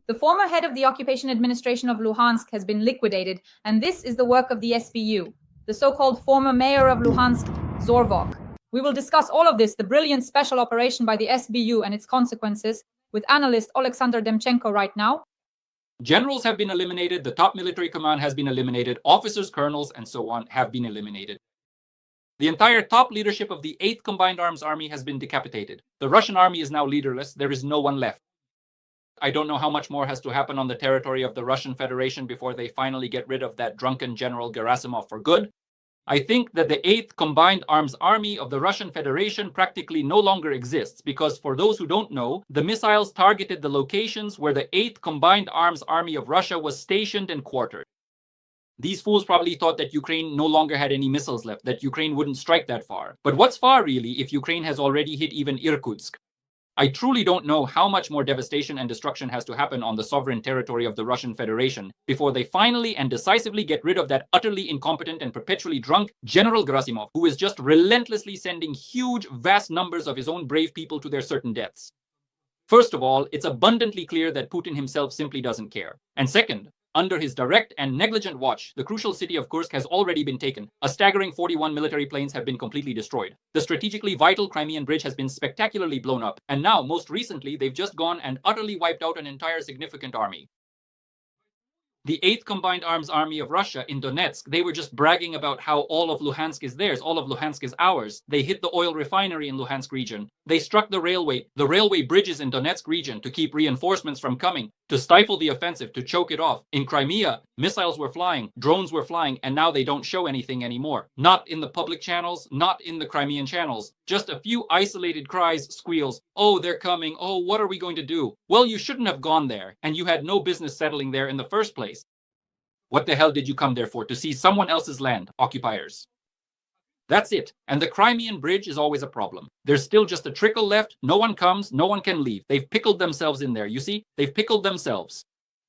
The former head of the occupation administration of Luhansk has been liquidated, and this is the work of the SBU, the so-called former mayor of Luhansk, Zorvok. We will discuss all of this, the brilliant special operation by the SBU and its consequences, with analyst Alexander Demchenko right now. Generals have been eliminated, the top military command has been eliminated, officers, colonels, and so on have been eliminated. The entire top leadership of the 8th Combined Arms Army has been decapitated. The Russian army is now leaderless. There is no one left. I don't know how much more has to happen on the territory of the Russian Federation before they finally get rid of that drunken General Gerasimov for good. I think that the 8th Combined Arms Army of the Russian Federation practically no longer exists because, for those who don't know, the missiles targeted the locations where the 8th Combined Arms Army of Russia was stationed and quartered. These fools probably thought that Ukraine no longer had any missiles left, that Ukraine wouldn't strike that far. But what's far really if Ukraine has already hit even Irkutsk? I truly don't know how much more devastation and destruction has to happen on the sovereign territory of the Russian Federation before they finally and decisively get rid of that utterly incompetent and perpetually drunk General Gerasimov, who is just relentlessly sending huge, vast numbers of his own brave people to their certain deaths. First of all, it's abundantly clear that Putin himself simply doesn't care. And second, under his direct and negligent watch, the crucial city of Kursk has already been taken. A staggering 41 military planes have been completely destroyed. The strategically vital Crimean bridge has been spectacularly blown up. And now, most recently, they've just gone and utterly wiped out an entire significant army. The 8th Combined Arms Army of Russia in Donetsk, they were just bragging about how all of Luhansk is theirs, all of Luhansk is ours. They hit the oil refinery in Luhansk region. They struck the railway bridges in Donetsk region to keep reinforcements from coming, to stifle the offensive, to choke it off. In Crimea, missiles were flying, drones were flying, and now they don't show anything anymore. Not in the public channels, not in the Crimean channels. Just a few isolated cries, squeals. Oh, they're coming. Oh, what are we going to do? Well, you shouldn't have gone there, and you had no business settling there in the first place. What the hell did you come there for? To see someone else's land, occupiers? That's it. And the Crimean bridge is always a problem. There's still just a trickle left. No one comes, no one can leave. They've pickled themselves in there. You see? They've pickled themselves.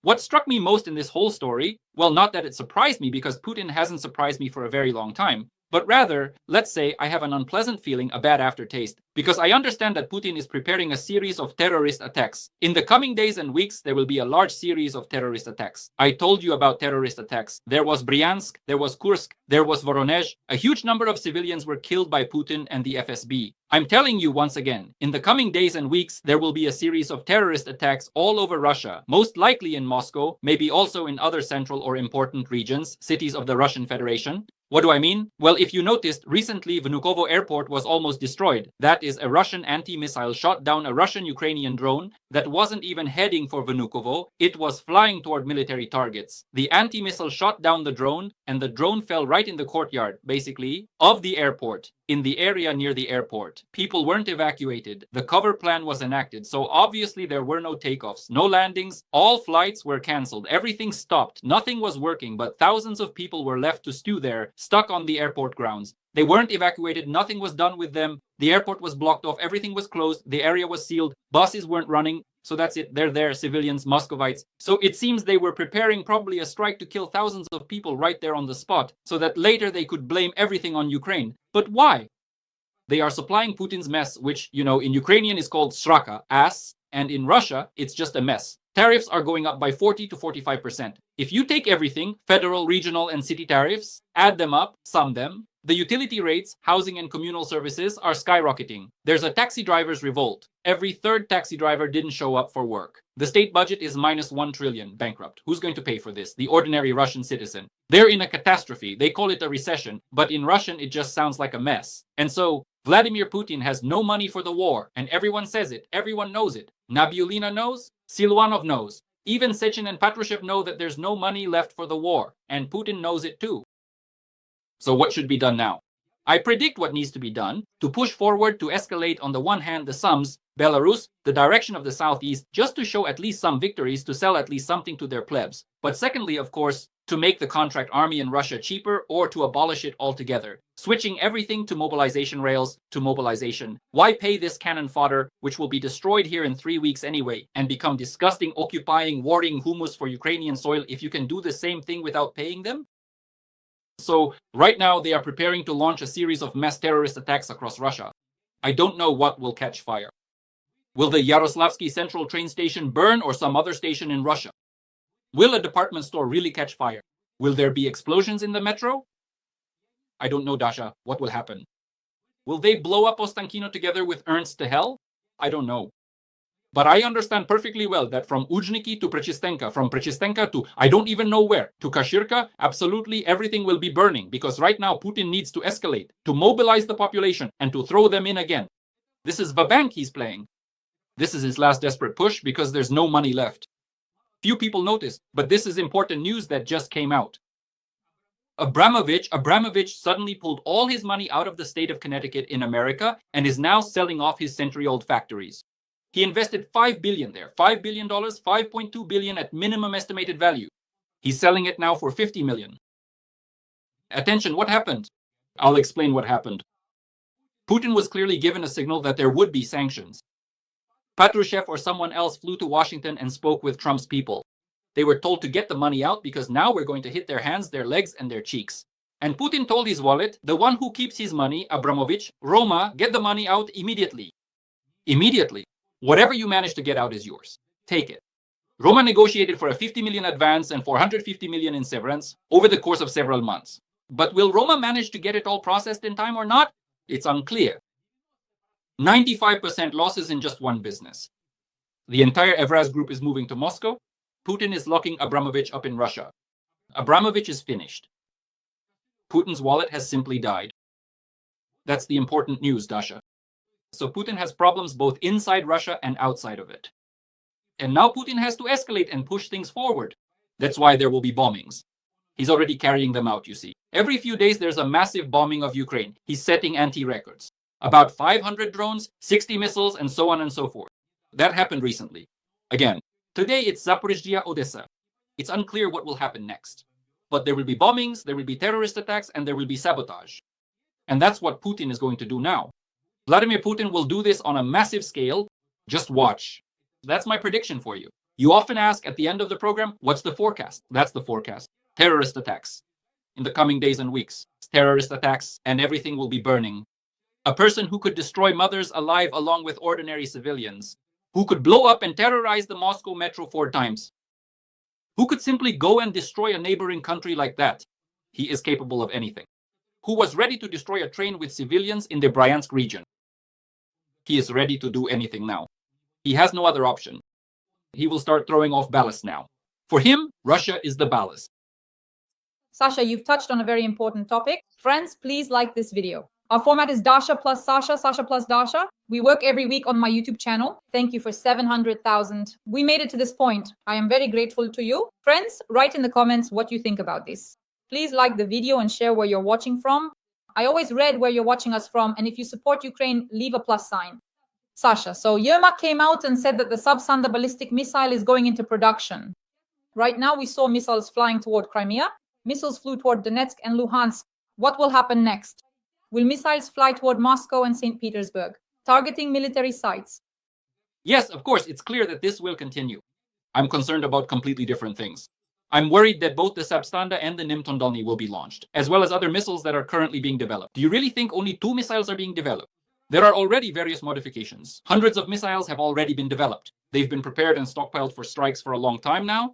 What struck me most in this whole story, well, not that it surprised me because Putin hasn't surprised me for a very long time, but rather, let's say I have an unpleasant feeling, a bad aftertaste, because I understand that Putin is preparing a series of terrorist attacks. In the coming days and weeks, there will be a large series of terrorist attacks. I told you about terrorist attacks. There was Bryansk, there was Kursk, there was Voronezh. A huge number of civilians were killed by Putin and the FSB. I'm telling you once again, in the coming days and weeks, there will be a series of terrorist attacks all over Russia, most likely in Moscow, maybe also in other central or important regions, cities of the Russian Federation. What do I mean? Well, if you noticed, recently Vnukovo airport was almost destroyed. That is, a Russian anti-missile shot down a Russian-Ukrainian drone that wasn't even heading for Vnukovo. It was flying toward military targets. The anti-missile shot down the drone, and the drone fell right in the courtyard, basically, of the airport, in the area near the airport. People weren't evacuated. The cover plan was enacted, so obviously there were no takeoffs, no landings. All flights were cancelled. Everything stopped. Nothing was working, but thousands of people were left to stew there, stuck on the airport grounds. They weren't evacuated. Nothing was done with them. The airport was blocked off. Everything was closed. The area was sealed. Buses weren't running. So that's it. They're there, civilians, Muscovites. So it seems they were preparing probably a strike to kill thousands of people right there on the spot, so that later they could blame everything on Ukraine. But why? They are supplying Putin's mess, which, in Ukrainian is called sraka, ass, and in Russia, it's just a mess. Tariffs are going up by 40 to 45%. If you take everything, federal, regional, and city tariffs, add them up, sum them, the utility rates, housing and communal services are skyrocketing. There's a taxi driver's revolt. Every third taxi driver didn't show up for work. The state budget is minus 1 trillion, bankrupt. Who's going to pay for this? The ordinary Russian citizen. They're in a catastrophe. They call it a recession, but in Russian it just sounds like a mess. And so, Vladimir Putin has no money for the war, and everyone says it. Everyone knows it. Nabiulina knows. Silvanov knows. Even Sechin and Patrushev know that there's no money left for the war, and Putin knows it too. So what should be done now? I predict what needs to be done to push forward, to escalate on the one hand the sums, Belarus, the direction of the southeast, just to show at least some victories, to sell at least something to their plebs. But secondly, of course, to make the contract army in Russia cheaper or to abolish it altogether. Switching everything to mobilization rails, to mobilization. Why pay this cannon fodder, which will be destroyed here in 3 weeks anyway, and become disgusting, occupying, warring humus for Ukrainian soil if you can do the same thing without paying them? So right now they are preparing to launch a series of mass terrorist attacks across Russia. I don't know what will catch fire. Will the Yaroslavsky Central train station burn or some other station in Russia? Will a department store really catch fire? Will there be explosions in the metro? I don't know, Dasha. What will happen? Will they blow up Ostankino together with Ernst to hell? I don't know. But I understand perfectly well that from Ujniki to Prechistenka, from Prechistenka to I don't even know where, to Kashirka, absolutely everything will be burning because right now Putin needs to escalate, to mobilize the population and to throw them in again. This is Vabank he's playing. This is his last desperate push because there's no money left. Few people notice, but this is important news that just came out. Abramovich suddenly pulled all his money out of the state of Connecticut in America and is now selling off his century-old factories. He invested $5 billion there, $5 billion, $5.2 billion at minimum estimated value. He's selling it now for $50 million. Attention, what happened? I'll explain what happened. Putin was clearly given a signal that there would be sanctions. Patrushev or someone else flew to Washington and spoke with Trump's people. They were told to get the money out because now we're going to hit their hands, their legs, and their cheeks. And Putin told his wallet, the one who keeps his money, Abramovich, Roma, get the money out immediately. Immediately. Whatever you manage to get out is yours. Take it. Roma negotiated for a $50 million advance and $450 million in severance over the course of several months. But will Roma manage to get it all processed in time or not? It's unclear. 95% losses in just one business. The entire Evraz group is moving to Moscow. Putin is locking Abramovich up in Russia. Abramovich is finished. Putin's wallet has simply died. That's the important news, Dasha. So Putin has problems both inside Russia and outside of it. And now Putin has to escalate and push things forward. That's why there will be bombings. He's already carrying them out, you see. Every few days there's a massive bombing of Ukraine. He's setting anti-records. About 500 drones, 60 missiles, and so on and so forth. That happened recently. Again, today it's Zaporizhzhia, Odessa. It's unclear what will happen next. But there will be bombings, there will be terrorist attacks, and there will be sabotage. And that's what Putin is going to do now. Vladimir Putin will do this on a massive scale. Just watch. That's my prediction for you. You often ask at the end of the program, what's the forecast? That's the forecast. Terrorist attacks. In the coming days and weeks. Terrorist attacks, and everything will be burning. A person who could destroy mothers alive along with ordinary civilians. Who could blow up and terrorize the Moscow metro 4 times. Who could simply go and destroy a neighboring country like that. He is capable of anything. Who was ready to destroy a train with civilians in the Bryansk region. He is ready to do anything now. He has no other option. He will start throwing off ballast now. For him, Russia is the ballast. Sasha, you've touched on a very important topic. Friends, please like this video. Our format is Dasha plus Sasha, Sasha plus Dasha. We work every week on my YouTube channel. Thank you for 700,000. We made it to this point. I am very grateful to you. Friends, write in the comments what you think about this. Please like the video and share where you're watching from. I always read where you're watching us from, and if you support Ukraine, leave a plus sign. Sasha, so Yermak came out and said that the Sub-Sanda ballistic missile is going into production. Right now, we saw missiles flying toward Crimea. Missiles flew toward Donetsk and Luhansk. What will happen next? Will missiles fly toward Moscow and St. Petersburg, targeting military sites? Yes, of course, it's clear that this will continue. I'm concerned about completely different things. I'm worried that both the Sab-Standa and the Nim-Tondalny will be launched, as well as other missiles that are currently being developed. Do you really think only 2 missiles are being developed? There are already various modifications. Hundreds of missiles have already been developed. They've been prepared and stockpiled for strikes for a long time now.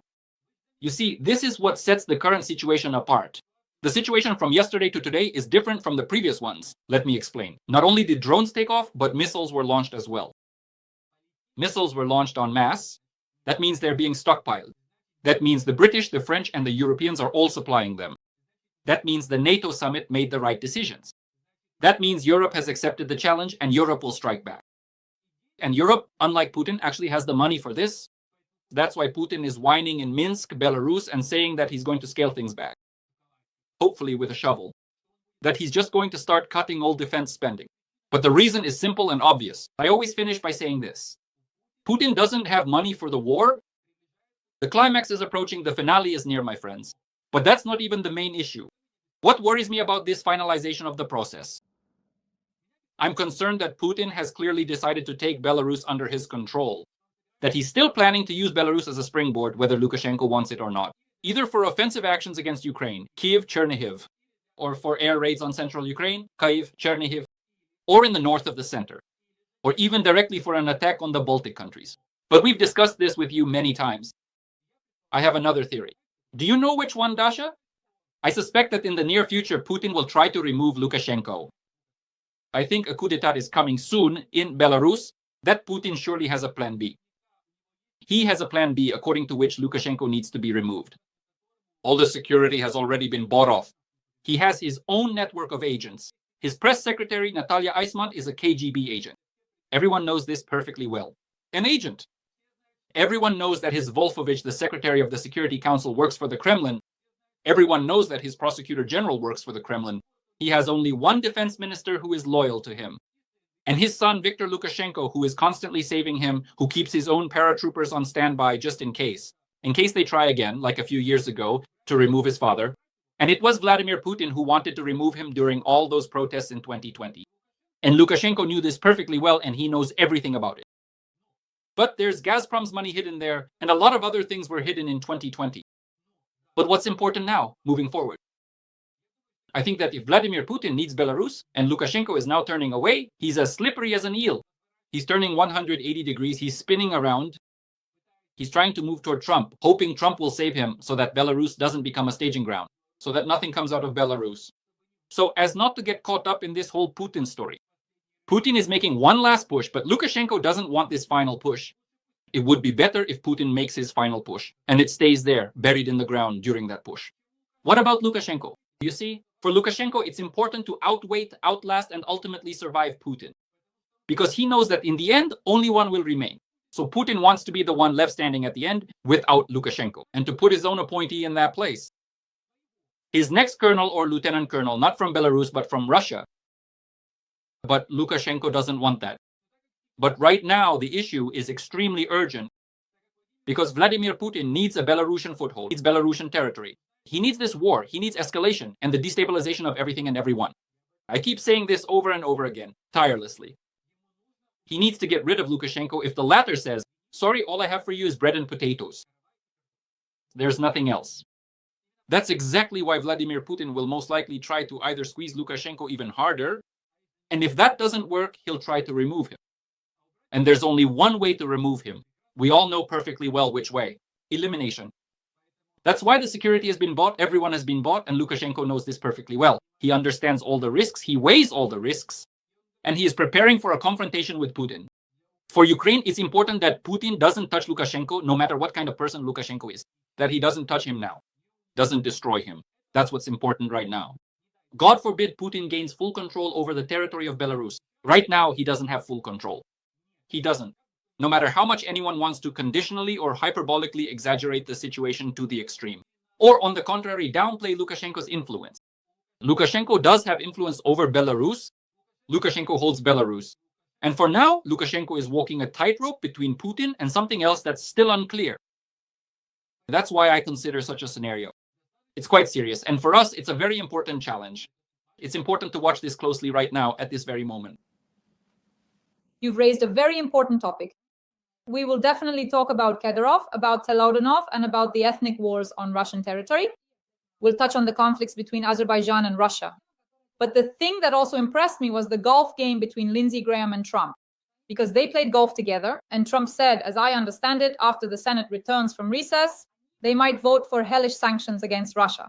You see, this is what sets the current situation apart. The situation from yesterday to today is different from the previous ones. Let me explain. Not only did drones take off, but missiles were launched as well. Missiles were launched en masse. That means they're being stockpiled. That means the British, the French, and the Europeans are all supplying them. That means the NATO summit made the right decisions. That means Europe has accepted the challenge and Europe will strike back. And Europe, unlike Putin, actually has the money for this. That's why Putin is whining in Minsk, Belarus, and saying that he's going to scale things back. Hopefully with a shovel. That he's just going to start cutting all defense spending. But the reason is simple and obvious. I always finish by saying this. Putin doesn't have money for the war. The climax is approaching, the finale is near, my friends. But that's not even the main issue. What worries me about this finalization of the process? I'm concerned that Putin has clearly decided to take Belarus under his control. That he's still planning to use Belarus as a springboard, whether Lukashenko wants it or not. Either for offensive actions against Ukraine, Kyiv, Chernihiv, or for air raids on central Ukraine, Kyiv, Chernihiv, or in the north of the center. or even directly for an attack on the Baltic countries. But we've discussed this with you many times. I have another theory. Do you know which one, Dasha? I suspect that in the near future, Putin will try to remove Lukashenko. I think a coup d'etat is coming soon in Belarus. That Putin surely has a plan B. He has a plan B according to which Lukashenko needs to be removed. All the security has already been bought off. He has his own network of agents. His press secretary, Natalia Eisman, is a KGB agent. Everyone knows this perfectly well. An agent. Everyone knows that his Wolfowitz, the secretary of the Security Council, works for the Kremlin. Everyone knows that his prosecutor general works for the Kremlin. He has only one defense minister who is loyal to him. And his son, Viktor Lukashenko, who is constantly saving him, who keeps his own paratroopers on standby just in case they try again, like a few years ago, to remove his father. And it was Vladimir Putin who wanted to remove him during all those protests in 2020. And Lukashenko knew this perfectly well, and he knows everything about it. But there's Gazprom's money hidden there, and a lot of other things were hidden in 2020. But what's important now, moving forward? I think that if Vladimir Putin needs Belarus, and Lukashenko is now turning away, he's as slippery as an eel. He's turning 180 degrees, he's spinning around. He's trying to move toward Trump, hoping Trump will save him so that Belarus doesn't become a staging ground, so that nothing comes out of Belarus. So as not to get caught up in this whole Putin story, Putin is making one last push, but Lukashenko doesn't want this final push. It would be better if Putin makes his final push, and it stays there, buried in the ground during that push. What about Lukashenko? You see, for Lukashenko, it's important to outwait, outlast, and ultimately survive Putin. Because he knows that in the end, only one will remain. So Putin wants to be the one left standing at the end without Lukashenko, and to put his own appointee in that place. His next colonel or lieutenant colonel, not from Belarus, but from Russia. But Lukashenko doesn't want that. But right now, the issue is extremely urgent because Vladimir Putin needs a Belarusian foothold, needs Belarusian territory. He needs this war, he needs escalation and the destabilization of everything and everyone. I keep saying this over and over again, tirelessly. He needs to get rid of Lukashenko if the latter says, sorry, all I have for you is bread and potatoes. There's nothing else. That's exactly why Vladimir Putin will most likely try to either squeeze Lukashenko even harder, and if that doesn't work, he'll try to remove him. And there's only one way to remove him. We all know perfectly well which way. Elimination. That's why the security has been bought, everyone has been bought, and Lukashenko knows this perfectly well. He understands all the risks, he weighs all the risks, and he is preparing for a confrontation with Putin. For Ukraine, it's important that Putin doesn't touch Lukashenko, no matter what kind of person Lukashenko is. That he doesn't touch him now, doesn't destroy him. That's what's important right now. God forbid Putin gains full control over the territory of Belarus. Right now, he doesn't have full control. He doesn't. No matter how much anyone wants to conditionally or hyperbolically exaggerate the situation to the extreme. Or on the contrary, downplay Lukashenko's influence. Lukashenko does have influence over Belarus. Lukashenko holds Belarus. And for now, Lukashenko is walking a tightrope between Putin and something else that's still unclear. That's why I consider such a scenario. It's quite serious. And for us, it's a very important challenge. It's important to watch this closely right now at this very moment. You've raised a very important topic. We will definitely talk about Kedorov, about Telodonov, and about the ethnic wars on Russian territory. We'll touch on the conflicts between Azerbaijan and Russia. But the thing that also impressed me was the golf game between Lindsey Graham and Trump, because they played golf together, and Trump said, as I understand it, after the Senate returns from recess, they might vote for hellish sanctions against Russia.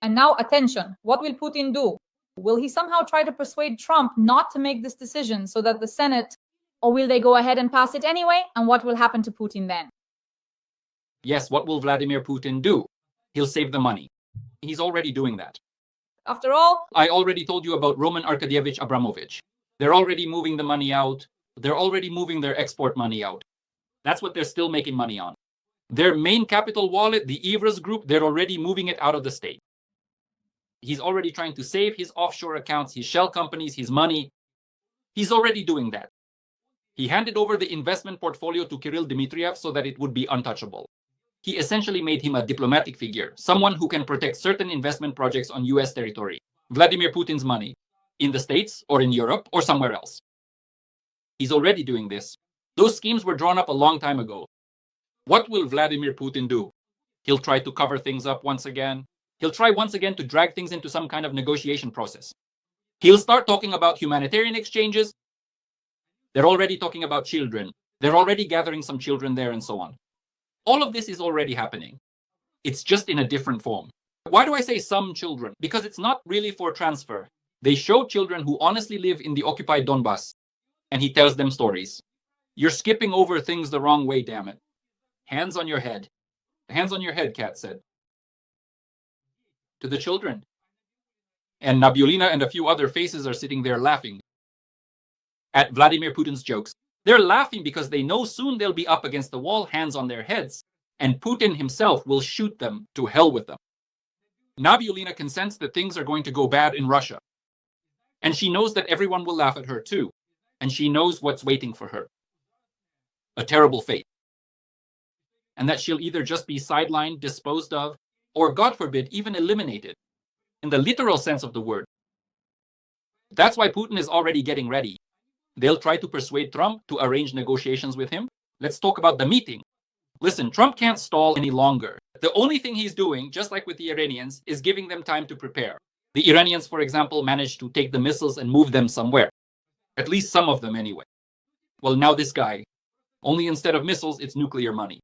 And now, attention, what will Putin do? Will he somehow try to persuade Trump not to make this decision so that the Senate, or will they go ahead and pass it anyway? And what will happen to Putin then? Yes, what will Vladimir Putin do? He'll save the money. He's already doing that. After all, I already told you about Roman Arkadievich Abramovich. They're already moving the money out. They're already moving their export money out. That's what they're still making money on. Their main capital wallet, the Ivras Group, they're already moving it out of the state. He's already trying to save his offshore accounts, his shell companies, his money. He's already doing that. He handed over the investment portfolio to Kirill Dmitriev so that it would be untouchable. He essentially made him a diplomatic figure, someone who can protect certain investment projects on US territory, Vladimir Putin's money, in the States or in Europe or somewhere else. He's already doing this. Those schemes were drawn up a long time ago. What will Vladimir Putin do? He'll try to cover things up once again. He'll try once again to drag things into some kind of negotiation process. He'll start talking about humanitarian exchanges. They're already talking about children. They're already gathering some children there and so on. All of this is already happening. It's just in a different form. Why do I say some children? Because it's not really for transfer. They show children who honestly live in the occupied Donbass, and he tells them stories. You're skipping over things the wrong way, damn it. Hands on your head. Hands on your head, Kat said. To the children. And Nabiulina and a few other faces are sitting there laughing at Vladimir Putin's jokes. They're laughing because they know soon they'll be up against the wall, hands on their heads, and Putin himself will shoot them to hell with them. Nabiulina can sense that things are going to go bad in Russia. And she knows that everyone will laugh at her too. And she knows what's waiting for her. A terrible fate. And that she'll either just be sidelined, disposed of, or, God forbid, even eliminated. In the literal sense of the word. That's why Putin is already getting ready. They'll try to persuade Trump to arrange negotiations with him. Let's talk about the meeting. Listen, Trump can't stall any longer. The only thing he's doing, just like with the Iranians, is giving them time to prepare. The Iranians, for example, managed to take the missiles and move them somewhere. At least some of them anyway. Well, now this guy, only instead of missiles, it's nuclear money.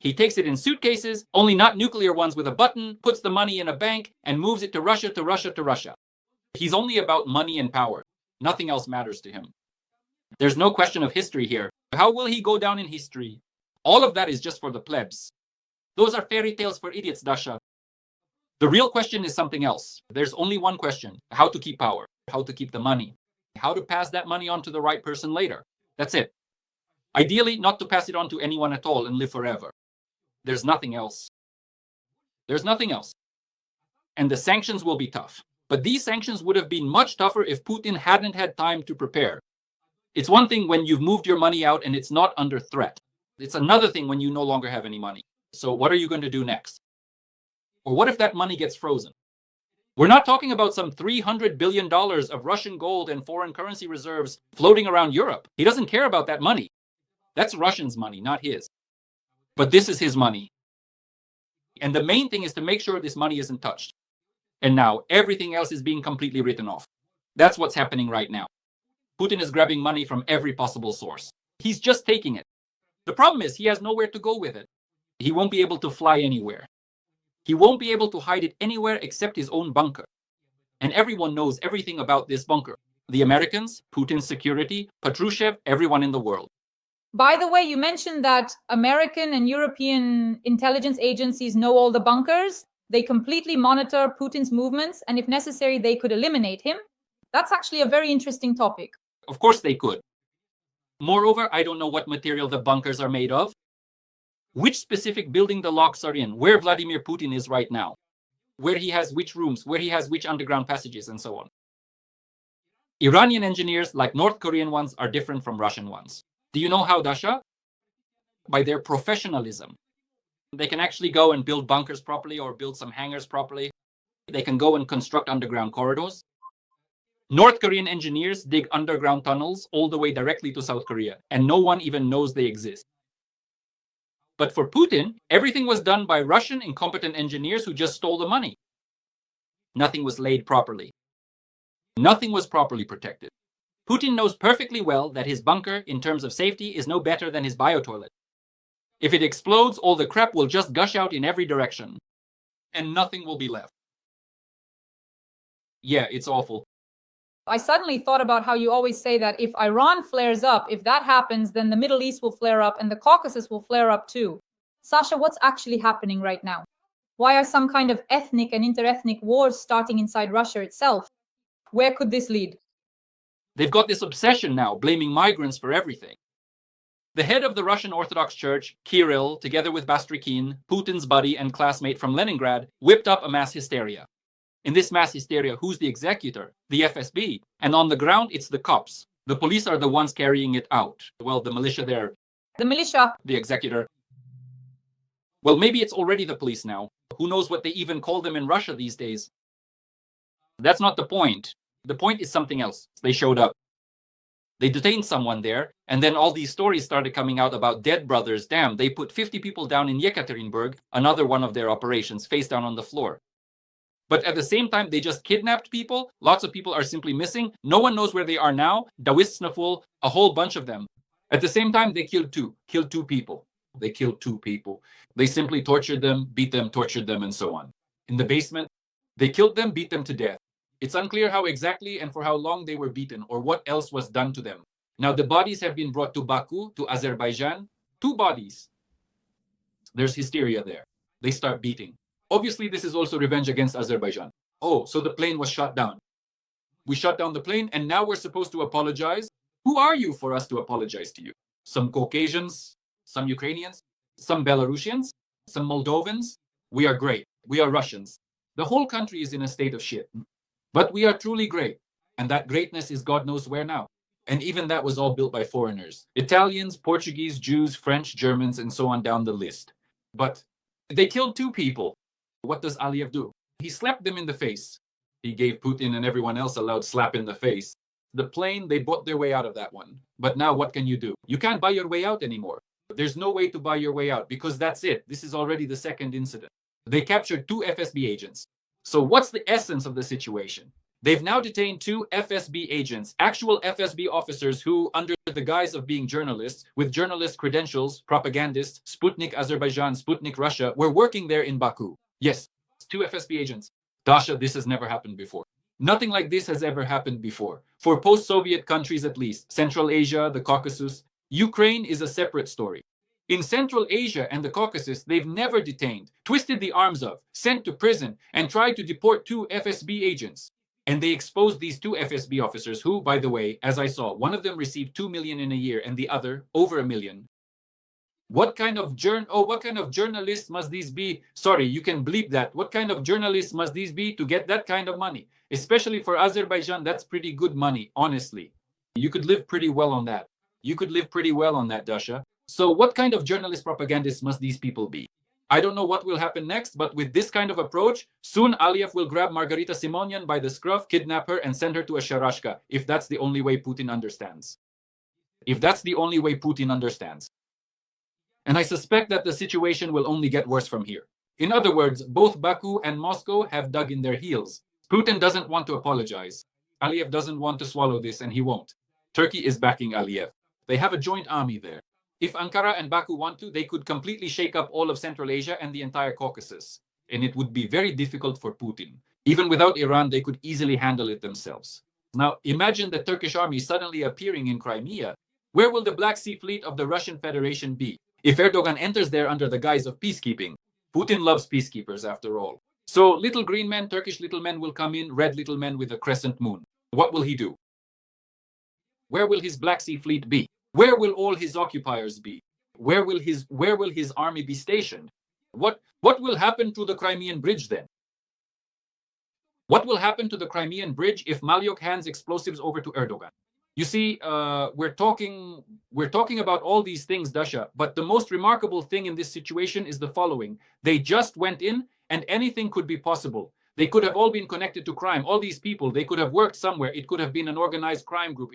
He takes it in suitcases, only not nuclear ones with a button, puts the money in a bank, and moves it to Russia, to Russia, to Russia. He's only about money and power. Nothing else matters to him. There's no question of history here. How will he go down in history? All of that is just for the plebs. Those are fairy tales for idiots, Dasha. The real question is something else. There's only one question. How to keep power. How to keep the money. How to pass that money on to the right person later. That's it. Ideally, not to pass it on to anyone at all and live forever. There's nothing else. There's nothing else. And the sanctions will be tough. But these sanctions would have been much tougher if Putin hadn't had time to prepare. It's one thing when you've moved your money out and it's not under threat. It's another thing when you no longer have any money. So what are you going to do next? Or what if that money gets frozen? We're not talking about some $300 billion of Russian gold and foreign currency reserves floating around Europe. He doesn't care about that money. That's Russians' money, not his. But this is his money. And the main thing is to make sure this money isn't touched. And now everything else is being completely written off. That's what's happening right now. Putin is grabbing money from every possible source. He's just taking it. The problem is he has nowhere to go with it. He won't be able to fly anywhere. He won't be able to hide it anywhere except his own bunker. And everyone knows everything about this bunker. The Americans, Putin's security, Patrushev, everyone in the world. By the way, you mentioned that American and European intelligence agencies know all the bunkers. They completely monitor Putin's movements, and if necessary, they could eliminate him. That's actually a very interesting topic. Of course they could. Moreover, I don't know what material the bunkers are made of, which specific building the locks are in, where Vladimir Putin is right now, where he has which rooms, where he has which underground passages, and so on. Iranian engineers, like North Korean ones, are different from Russian ones. Do you know how, Dasha? By their professionalism. They can actually go and build bunkers properly or build some hangars properly. They can go and construct underground corridors. North Korean engineers dig underground tunnels all the way directly to South Korea, and no one even knows they exist. But for Putin, everything was done by Russian incompetent engineers who just stole the money. Nothing was laid properly. Nothing was properly protected. Putin knows perfectly well that his bunker, in terms of safety, is no better than his biotoilet. If it explodes, all the crap will just gush out in every direction, and nothing will be left. Yeah, it's awful. I suddenly thought about how you always say that if Iran flares up, if that happens, then the Middle East will flare up and the Caucasus will flare up too. Sasha, what's actually happening right now? Why are some kind of ethnic and interethnic wars starting inside Russia itself? Where could this lead? They've got this obsession now, blaming migrants for everything. The head of the Russian Orthodox Church, Kirill, together with Bastrikin, Putin's buddy and classmate from Leningrad, whipped up a mass hysteria. In this mass hysteria, who's the executor? The FSB. And on the ground, it's the cops. The police are the ones carrying it out. Well, the militia there. The militia. The executor. Well, maybe it's already the police now. Who knows what they even call them in Russia these days? That's not the point. The point is something else. They showed up. They detained someone there, and then all these stories started coming out about dead brothers. Damn, they put 50 people down in Yekaterinburg, another one of their operations, face down on the floor. But at the same time, they just kidnapped people. Lots of people are simply missing. No one knows where they are now. Dawisnaful, a whole bunch of them. At the same time, they killed two people. They killed two people. They simply tortured them, beat them, tortured them, and so on. In the basement, they killed them, beat them to death. It's unclear how exactly and for how long they were beaten or what else was done to them. Now, the bodies have been brought to Baku, to Azerbaijan. 2 bodies. There's hysteria there. They start beating. Obviously, this is also revenge against Azerbaijan. Oh, so the plane was shot down. We shot down the plane, and now we're supposed to apologize? Who are you for us to apologize to you? Some Caucasians, some Ukrainians, some Belarusians, some Moldovans? We are great. We are Russians. The whole country is in a state of shit. But we are truly great. And that greatness is God knows where now. And even that was all built by foreigners. Italians, Portuguese, Jews, French, Germans, and so on down the list. But they killed 2 people. What does Aliyev do? He slapped them in the face. He gave Putin and everyone else a loud slap in the face. The plane, they bought their way out of that one. But now what can you do? You can't buy your way out anymore. There's no way to buy your way out because that's it. This is already the second incident. They captured 2 FSB agents. So what's the essence of the situation? They've now detained 2 FSB agents, actual FSB officers who, under the guise of being journalists, with journalist credentials, propagandists, Sputnik Azerbaijan, Sputnik Russia, were working there in Baku. Yes, 2 FSB agents. Dasha, this has never happened before. Nothing like this has ever happened before. For post-Soviet countries at least, Central Asia, the Caucasus, Ukraine is a separate story. In Central Asia and the Caucasus, they've never detained, twisted the arms of, sent to prison, and tried to deport 2 FSB agents. And they exposed these 2 FSB officers who, by the way, as I saw, one of them received 2 million in a year and the other over 1 million. What kind of journalists must these be? Sorry, you can bleep that. What kind of journalists must these be to get that kind of money? Especially for Azerbaijan, that's pretty good money, honestly. You could live pretty well on that. You could live pretty well on that, Dasha. So what kind of journalist propagandists must these people be? I don't know what will happen next, but with this kind of approach, soon Aliyev will grab Margarita Simonyan by the scruff, kidnap her, and send her to a sharashka, if that's the only way Putin understands. If that's the only way Putin understands. And I suspect that the situation will only get worse from here. In other words, both Baku and Moscow have dug in their heels. Putin doesn't want to apologize. Aliyev doesn't want to swallow this, and he won't. Turkey is backing Aliyev. They have a joint army there. If Ankara and Baku want to, they could completely shake up all of Central Asia and the entire Caucasus. And it would be very difficult for Putin. Even without Iran, they could easily handle it themselves. Now, imagine the Turkish army suddenly appearing in Crimea. Where will the Black Sea Fleet of the Russian Federation be? If Erdogan enters there under the guise of peacekeeping, Putin loves peacekeepers after all. So little green men, Turkish little men will come in, red little men with a crescent moon. What will he do? Where will his Black Sea Fleet be? Where will all his occupiers be? Where will his army be stationed? What will happen to the Crimean bridge then? What will happen to the Crimean bridge if Malyok hands explosives over to Erdogan? You see, we're talking about all these things, Dasha, but the most remarkable thing in this situation is the following. They just went in and anything could be possible. They could have all been connected to crime. All these people, they could have worked somewhere. It could have been an organized crime group.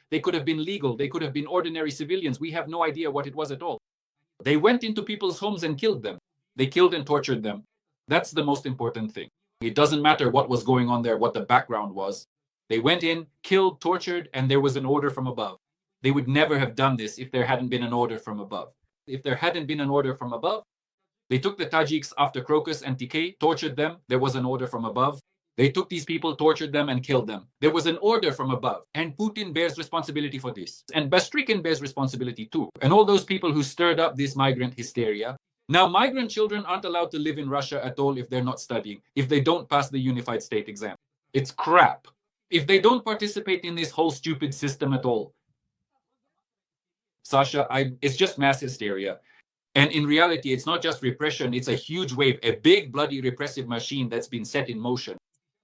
They could have been legal. They could have been ordinary civilians. We have no idea what it was at all. They went into people's homes and killed them. They killed and tortured them. That's the most important thing. It doesn't matter what was going on there, what the background was. They went in, killed, tortured, and there was an order from above. They would never have done this if there hadn't been an order from above. If there hadn't been an order from above, they took the Tajiks after Crocus and TK, tortured them. There was an order from above. They took these people, tortured them, and killed them. There was an order from above. And Putin bears responsibility for this. And Bastrikin bears responsibility too. And all those people who stirred up this migrant hysteria. Now, migrant children aren't allowed to live in Russia at all if they're not studying, if they don't pass the Unified State exam. It's crap. If they don't participate in this whole stupid system at all. Sasha, it's just mass hysteria. And in reality, it's not just repression, it's a huge wave, a big bloody repressive machine that's been set in motion.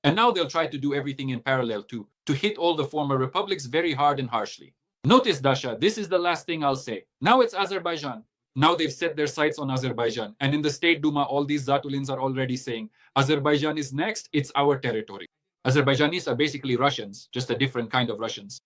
And now they'll try to do everything in parallel to hit all the former republics very hard and harshly. Notice, Dasha, this is the last thing I'll say. Now it's Azerbaijan. Now they've set their sights on Azerbaijan. And in the State Duma, all these Zatulins are already saying, Azerbaijan is next, it's our territory. Azerbaijanis are basically Russians, just a different kind of Russians.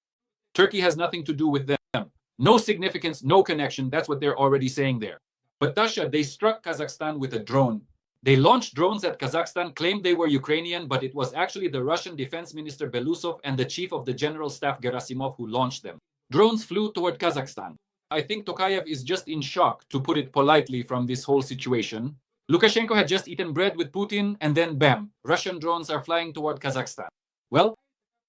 Turkey has nothing to do with them. No significance, no connection. That's what they're already saying there. But Dasha, they struck Kazakhstan with a drone. They launched drones at Kazakhstan, claimed they were Ukrainian, but it was actually the Russian Defense Minister Belousov and the Chief of the General Staff Gerasimov who launched them. Drones flew toward Kazakhstan. I think Tokayev is just in shock, to put it politely, from this whole situation. Lukashenko had just eaten bread with Putin, and then bam, Russian drones are flying toward Kazakhstan. Well,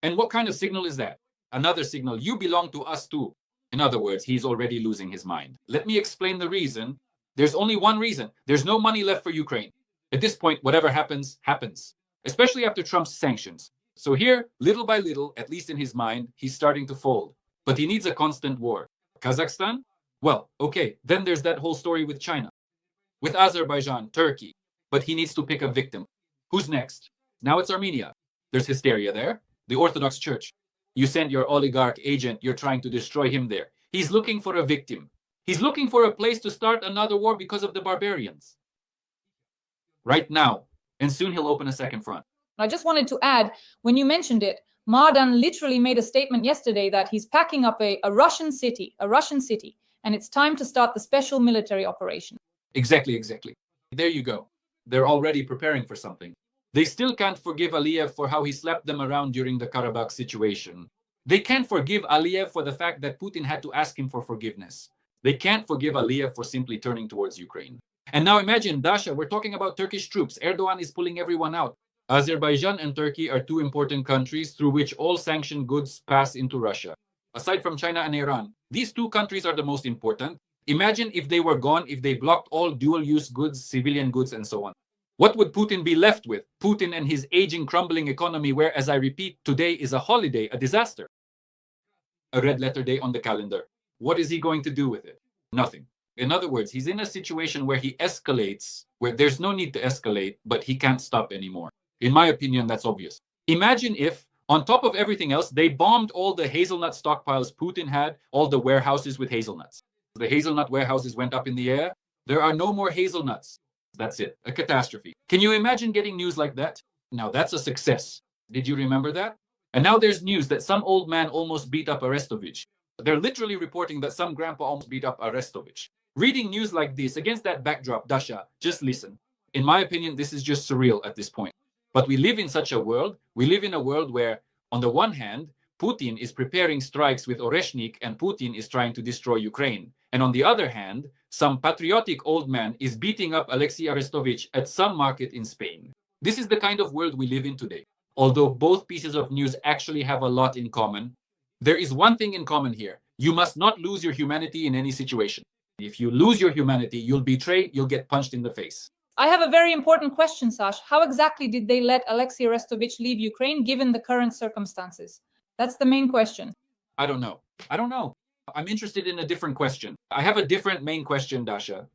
and what kind of signal is that? Another signal, you belong to us too. In other words, he's already losing his mind. Let me explain the reason. There's only one reason. There's no money left for Ukraine. At this point, whatever happens, happens. Especially after Trump's sanctions. So here, little by little, at least in his mind, he's starting to fold. But he needs a constant war. Kazakhstan? Well, okay, then there's that whole story with China. With Azerbaijan, Turkey. But he needs to pick a victim. Who's next? Now it's Armenia. There's hysteria there. The Orthodox Church. You send your oligarch agent, you're trying to destroy him there. He's looking for a victim. He's looking for a place to start another war because of the barbarians. Right now. And soon he'll open a second front. I just wanted to add, when you mentioned it, Mardan literally made a statement yesterday that he's packing up a Russian city, and it's time to start the special military operation. Exactly. There you go. They're already preparing for something. They still can't forgive Aliyev for how he slapped them around during the Karabakh situation. They can't forgive Aliyev for the fact that Putin had to ask him for forgiveness. They can't forgive Aliyev for simply turning towards Ukraine. And now imagine, Dasha, we're talking about Turkish troops. Erdogan is pulling everyone out. Azerbaijan and Turkey are two important countries through which all sanctioned goods pass into Russia. Aside from China and Iran, these two countries are the most important. Imagine if they were gone, if they blocked all dual-use goods, civilian goods, and so on. What would Putin be left with? Putin and his aging, crumbling economy where, as I repeat, today is a holiday, a disaster. A red letter day on the calendar. What is he going to do with it? Nothing. In other words, he's in a situation where he escalates, where there's no need to escalate, but he can't stop anymore. In my opinion, that's obvious. Imagine if, on top of everything else, they bombed all the hazelnut stockpiles Putin had, all the warehouses with hazelnuts. The hazelnut warehouses went up in the air. There are no more hazelnuts. That's it. A catastrophe. Can you imagine getting news like that? Now that's a success. Did you remember that? And now there's news that some old man almost beat up Arestovich. They're literally reporting that some grandpa almost beat up Arestovich. Reading news like this against that backdrop, Dasha, just listen. In my opinion, this is just surreal at this point. But we live in such a world. We live in a world where, on the one hand, Putin is preparing strikes with Oreshnik and Putin is trying to destroy Ukraine. And on the other hand, some patriotic old man is beating up Alexei Arestovich at some market in Spain. This is the kind of world we live in today. Although both pieces of news actually have a lot in common, there is one thing in common here. You must not lose your humanity in any situation. If you lose your humanity, you'll betray, you'll get punched in the face. I have a very important question, Sash. How exactly did they let Alexei Arestovich leave Ukraine given the current circumstances? That's the main question. I don't know. I'm interested in a different question. I have a different main question, Dasha,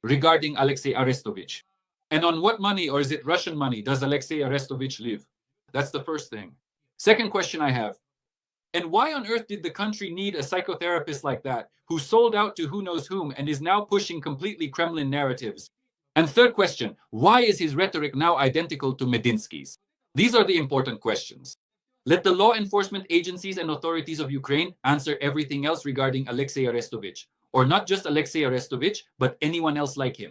regarding Alexei Arestovich. And on what money, or is it Russian money, does Alexei Arestovich live? That's the first thing. Second question I have. And why on earth did the country need a psychotherapist like that, who sold out to who knows whom and is now pushing completely Kremlin narratives? And third question, why is his rhetoric now identical to Medinsky's? These are the important questions. Let the law enforcement agencies and authorities of Ukraine answer everything else regarding Alexei Arestovich. Or not just Alexei Arestovich, but anyone else like him.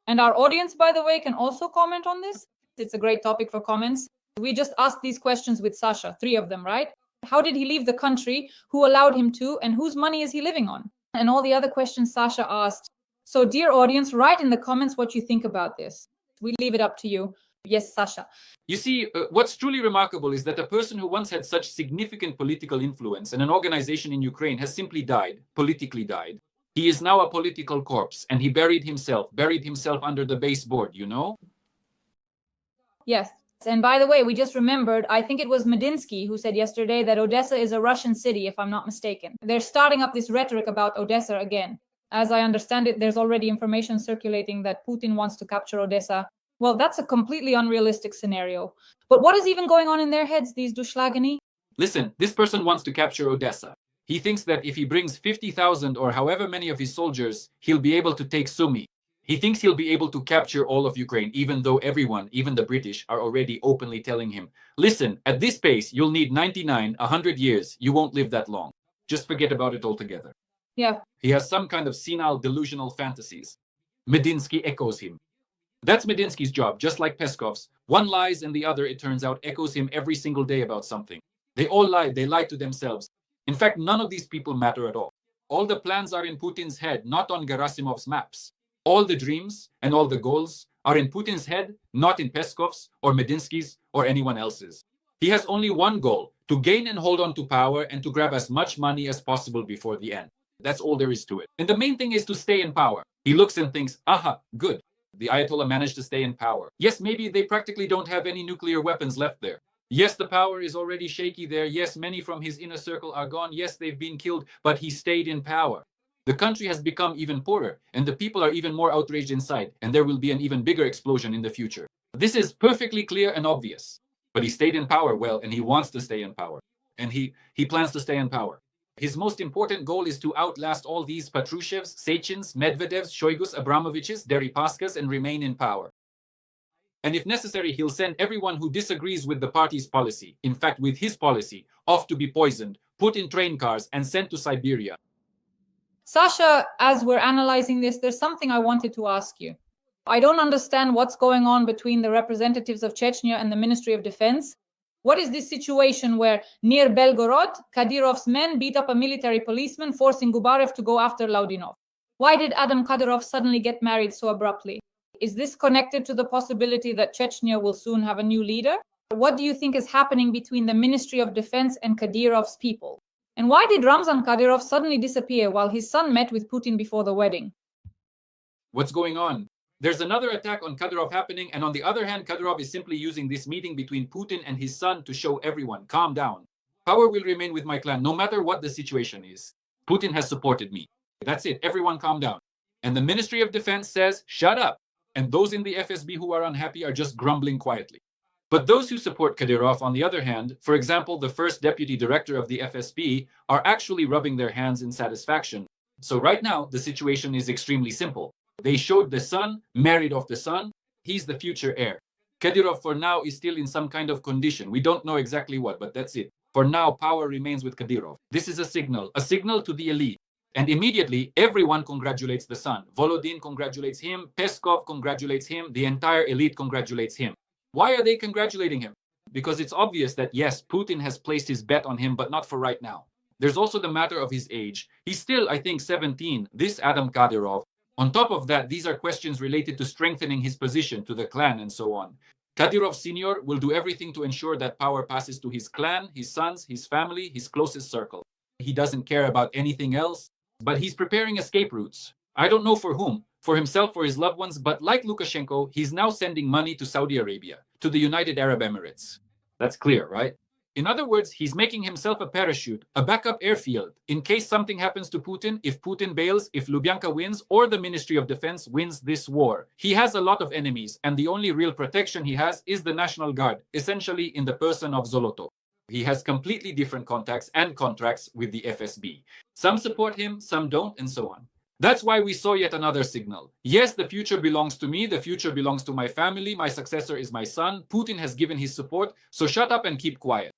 And our audience, by the way, can also comment on this. It's a great topic for comments. We just asked these questions with Sasha, 3 of them, right? How did he leave the country? Who allowed him to? And whose money is he living on? And all the other questions Sasha asked. So, dear audience, write in the comments what you think about this. We leave it up to you. Yes, Sasha. You see, what's truly remarkable is that a person who once had such significant political influence and an organization in Ukraine has simply died, politically died. He is now a political corpse, and he buried himself under the baseboard, you know? Yes. And by the way, we just remembered, I think it was Medinsky who said yesterday that Odessa is a Russian city, if I'm not mistaken. They're starting up this rhetoric about Odessa again. As I understand it, there's already information circulating that Putin wants to capture Odessa. Well, that's a completely unrealistic scenario. But what is even going on in their heads, these Dushlagani? Listen, this person wants to capture Odessa. He thinks that if he brings 50,000 or however many of his soldiers, he'll be able to take Sumy. He thinks he'll be able to capture all of Ukraine, even though everyone, even the British, are already openly telling him, listen, at this pace, you'll need 99, 100 years. You won't live that long. Just forget about it altogether. Yeah. He has some kind of senile, delusional fantasies. Medinsky echoes him. That's Medinsky's job, just like Peskov's. One lies and the other, it turns out, echoes him every single day about something. They all lie, they lie to themselves. In fact, none of these people matter at all. All the plans are in Putin's head, not on Gerasimov's maps. All the dreams and all the goals are in Putin's head, not in Peskov's or Medinsky's or anyone else's. He has only one goal, to gain and hold on to power and to grab as much money as possible before the end. That's all there is to it. And the main thing is to stay in power. He looks and thinks, aha, good. The Ayatollah managed to stay in power. Yes, maybe they practically don't have any nuclear weapons left there. Yes, the power is already shaky there. Yes, many from his inner circle are gone. Yes, they've been killed, but he stayed in power. The country has become even poorer, and the people are even more outraged inside, and there will be an even bigger explosion in the future. This is perfectly clear and obvious. But he stayed in power well, and he wants to stay in power. And he plans to stay in power. His most important goal is to outlast all these Patrushevs, Sechins, Medvedevs, Shoigus, Abramoviches, Deripaskas, and remain in power. And if necessary, he'll send everyone who disagrees with the party's policy, in fact with his policy, off to be poisoned, put in train cars, and sent to Siberia. Sasha, as we're analyzing this, there's something I wanted to ask you. I don't understand what's going on between the representatives of Chechnya and the Ministry of Defense. What is this situation where near Belgorod, Kadyrov's men beat up a military policeman, forcing Gubarev to go after Laudinov? Why did Adam Kadyrov suddenly get married so abruptly? Is this connected to the possibility that Chechnya will soon have a new leader? What do you think is happening between the Ministry of Defense and Kadyrov's people? And why did Ramzan Kadyrov suddenly disappear while his son met with Putin before the wedding? What's going on? There's another attack on Kadyrov happening, and on the other hand, Kadyrov is simply using this meeting between Putin and his son to show everyone, calm down. Power will remain with my clan, no matter what the situation is. Putin has supported me. That's it, everyone calm down. And the Ministry of Defense says, shut up. And those in the FSB who are unhappy are just grumbling quietly. But those who support Kadyrov, on the other hand, for example, the first deputy director of the FSB, are actually rubbing their hands in satisfaction. So right now, the situation is extremely simple. They showed the son, married off the son. He's the future heir. Kadyrov for now is still in some kind of condition. We don't know exactly what, but that's it. For now, power remains with Kadyrov. This is a signal to the elite. And immediately, everyone congratulates the son. Volodin congratulates him, Peskov congratulates him, the entire elite congratulates him. Why are they congratulating him? Because it's obvious that yes, Putin has placed his bet on him, but not for right now. There's also the matter of his age. He's still, I think, 17, this Adam Kadyrov. On top of that, these are questions related to strengthening his position to the clan and so on. Kadyrov Sr. will do everything to ensure that power passes to his clan, his sons, his family, his closest circle. He doesn't care about anything else, but he's preparing escape routes. I don't know for whom, for himself, for his loved ones, but like Lukashenko, he's now sending money to Saudi Arabia, to the United Arab Emirates. That's clear, right? In other words, he's making himself a parachute, a backup airfield, in case something happens to Putin, if Putin bails, if Lubyanka wins, or the Ministry of Defense wins this war. He has a lot of enemies, and the only real protection he has is the National Guard, essentially in the person of Zolotov. He has completely different contacts and contracts with the FSB. Some support him, some don't, and so on. That's why we saw yet another signal. Yes, the future belongs to me, the future belongs to my family, my successor is my son, Putin has given his support, so shut up and keep quiet.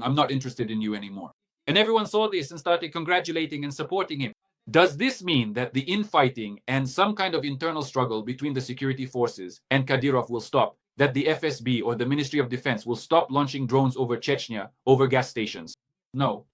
I'm not interested in you anymore. And everyone saw this and started congratulating and supporting him. Does this mean that the infighting and some kind of internal struggle between the security forces and Kadyrov will stop? That the FSB or the Ministry of Defense will stop launching drones over Chechnya, over gas stations? No.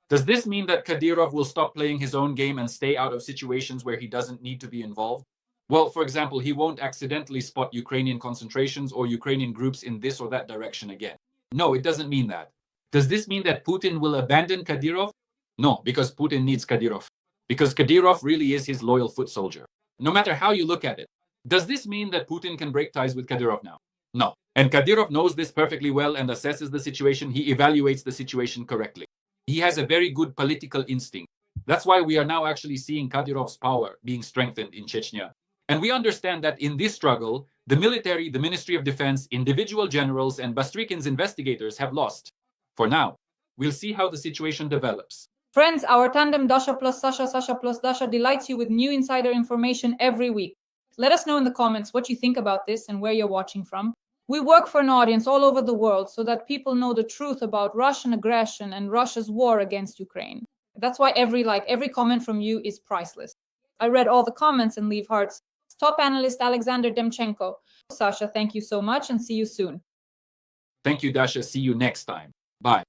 Does this mean that Kadyrov will stop playing his own game and stay out of situations where he doesn't need to be involved? Well, for example, he won't accidentally spot Ukrainian concentrations or Ukrainian groups in this or that direction again. No, it doesn't mean that. Does this mean that Putin will abandon Kadyrov? No, because Putin needs Kadyrov. Because Kadyrov really is his loyal foot soldier, no matter how you look at it. Does this mean that Putin can break ties with Kadyrov now? No. And Kadyrov knows this perfectly well and assesses the situation. He evaluates the situation correctly. He has a very good political instinct. That's why we are now actually seeing Kadyrov's power being strengthened in Chechnya. And we understand that in this struggle, the military, the Ministry of Defense, individual generals, and Bastrikin's investigators have lost. For now, we'll see how the situation develops. Friends, our tandem Dasha plus Sasha, Sasha plus Dasha delights you with new insider information every week. Let us know in the comments what you think about this and where you're watching from. We work for an audience all over the world so that people know the truth about Russian aggression and Russia's war against Ukraine. That's why every like, every comment from you is priceless. I read all the comments and leave hearts. Top analyst Alexander Demchenko. Sasha, thank you so much and see you soon. Thank you, Dasha. See you next time. Bye.